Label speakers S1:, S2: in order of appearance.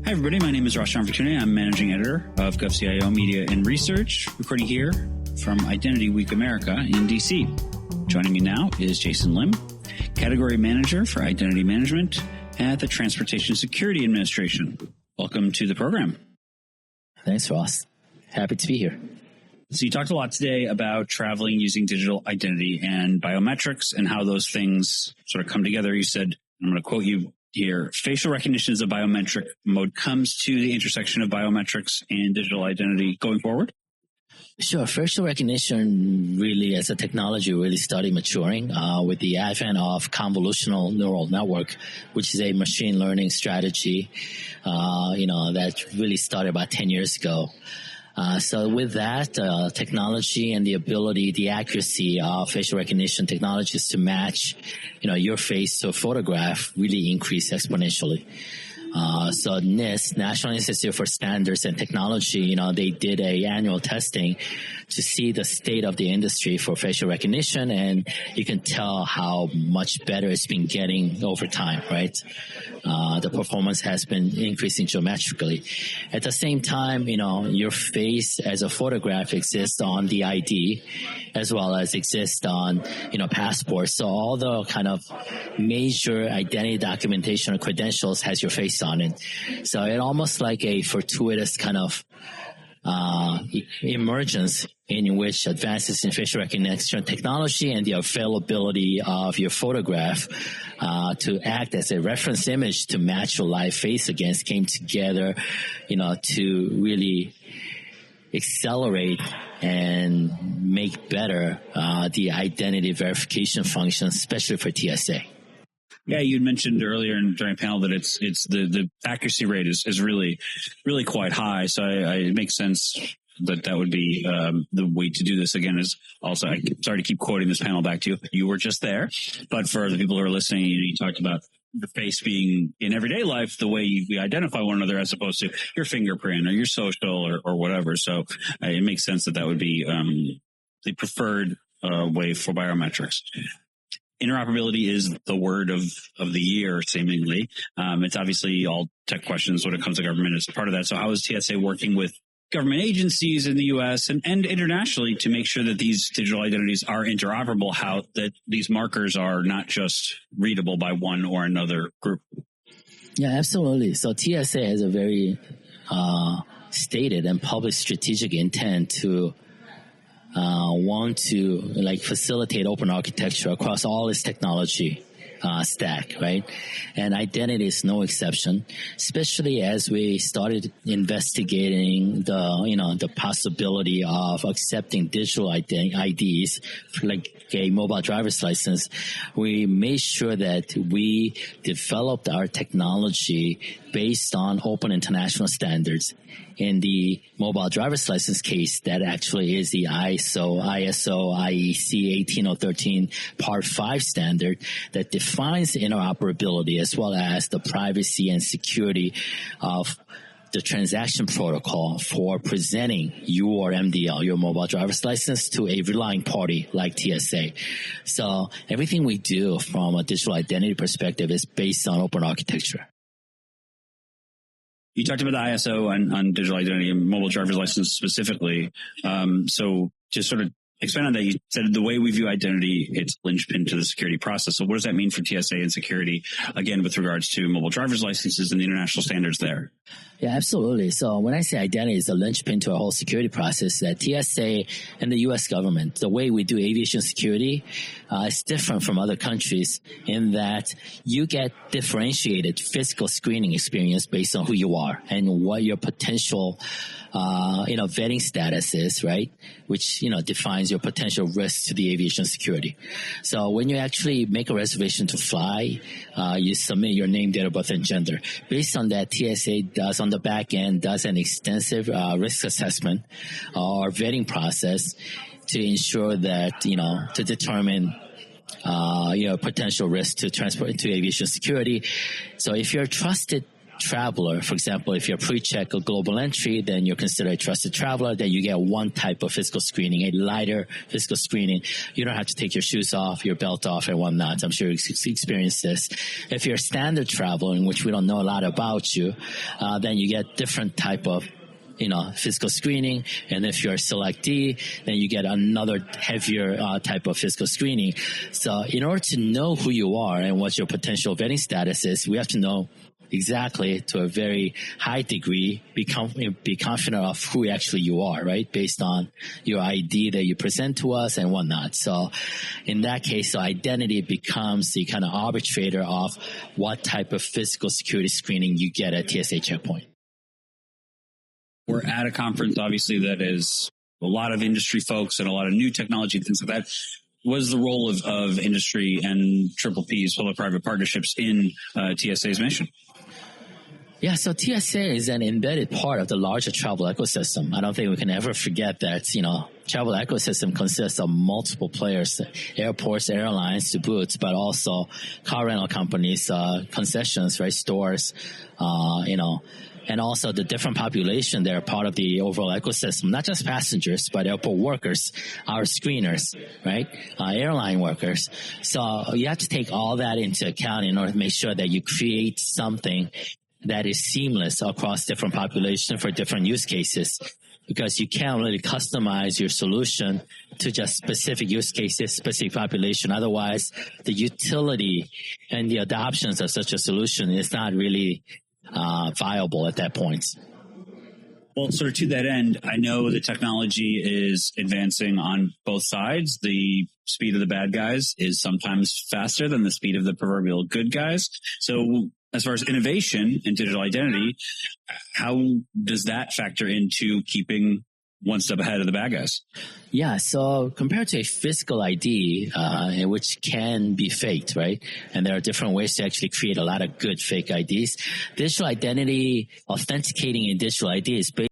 S1: Hi, everybody. My name is Roshan Fortuny. I'm managing editor of GovCIO Media and Research, recording here from Identity Week America in DC. Joining me now is Jason Lim, category manager for identity management at the Transportation Security Administration. Welcome to the program.
S2: Thanks, Ross. Happy to be here.
S1: So you talked a lot today about traveling using digital identity and biometrics and how those things sort of come together. You said, I'm going to quote you here, facial recognition as a biometric mode comes to the intersection of biometrics and digital identity going forward?
S2: Sure. Facial recognition really as a technology really started maturing with the advent of convolutional neural network, which is a machine learning strategy, that really started about 10 years ago. So with that technology and the ability, the accuracy of facial recognition technologies to match, your face to a photograph really increased exponentially. So NIST, National Institute for Standards and Technology, they did a annual testing to see the state of the industry for facial recognition, and you can tell how much better it's been getting over time, right? The performance has been increasing geometrically. At the same time, your face as a photograph exists on the ID as well as exists on, passports. So all the kind of major identity documentation or credentials has your face on it. So it almost like a fortuitous kind of emergence in which advances in facial recognition technology and the availability of your photograph to act as a reference image to match your live face against came together, to really accelerate and make better the identity verification function, especially for TSA.
S1: Yeah, you'd mentioned earlier during the panel that it's the accuracy rate is really quite high. So it makes sense that would be the way to do this. Again, is also, I'm sorry to keep quoting this panel back to you. You were just there, but for the people who are listening, you talked about the face being in everyday life the way we identify one another as opposed to your fingerprint or your social or whatever. So it makes sense that would be the preferred way for biometrics. Interoperability is the word of the year, seemingly. It's obviously all tech questions when it comes to government as part of that. So how is TSA working with government agencies in the U.S. and internationally to make sure that these digital identities are interoperable, how that these markers are not just readable by one or another group?
S2: Yeah, absolutely. So TSA has a very stated and public strategic intent to want to facilitate open architecture across all its technology stack, right? And identity is no exception, especially as we started investigating the possibility of accepting digital IDs, like a mobile driver's license. We made sure that we developed our technology based on open international standards. In the mobile driver's license case, that actually is the ISO IEC 18013 Part 5 standard that defines interoperability as well as the privacy and security of the transaction protocol for presenting your MDL, your mobile driver's license, to a relying party like TSA. So everything we do from a digital identity perspective is based on open architecture.
S1: You talked about the ISO on digital identity and mobile driver's license specifically. So just sort of expand on that. You said the way we view identity, it's linchpin to the security process. So what does that mean for TSA and security, again, with regards to mobile driver's licenses and the international standards there?
S2: Yeah, absolutely. So when I say identity is a linchpin to our whole security process, that TSA and the U.S. government, the way we do aviation security is different from other countries in that you get differentiated physical screening experience based on who you are and what your potential vetting status is, right? Which, defines your potential risk to the aviation security. So when you actually make a reservation to fly, you submit your name, date of birth, and gender. Based on that, TSA does on the back end does an extensive risk assessment or vetting process to ensure that, to determine potential risk to transport into aviation security. So if you're a trusted traveler. For example, if you're pre-check a global entry, then you're considered a trusted traveler. Then you get one type of physical screening, a lighter physical screening. You don't have to take your shoes off, your belt off, and whatnot. I'm sure you experienced this. If you're a standard traveler, in which we don't know a lot about you, then you get different type of physical screening. And if you're a selectee, then you get another heavier type of physical screening. So in order to know who you are and what your potential vetting status is, we have to know exactly, to a very high degree, be confident of who actually you are, right? Based on your ID that you present to us and whatnot. So in that case, so identity becomes the kind of arbitrator of what type of physical security screening you get at TSA checkpoint.
S1: We're at a conference, obviously, that is a lot of industry folks and a lot of new technology and things like that. What is the role of industry and PPPs, public-private partnerships, in TSA's mission?
S2: Yeah, so TSA is an embedded part of the larger travel ecosystem. I don't think we can ever forget that, travel ecosystem consists of multiple players, airports, airlines to boot, but also car rental companies, concessions, right, stores, and also the different population that are part of the overall ecosystem, not just passengers, but airport workers, our screeners, right? Airline workers. So you have to take all that into account in order to make sure that you create something that is seamless across different populations for different use cases, because you can't really customize your solution to just specific use cases, specific population. Otherwise, the utility and the adoptions of such a solution is not really viable at that point.
S1: Well, sort of to that end, I know the technology is advancing on both sides. The speed of the bad guys is sometimes faster than the speed of the proverbial good guys. So as far as innovation in digital identity, how does that factor into keeping one step ahead of the bad guys?
S2: Yeah, so compared to a physical ID, which can be faked, right? And there are different ways to actually create a lot of good fake IDs. Digital identity, authenticating a digital ID is based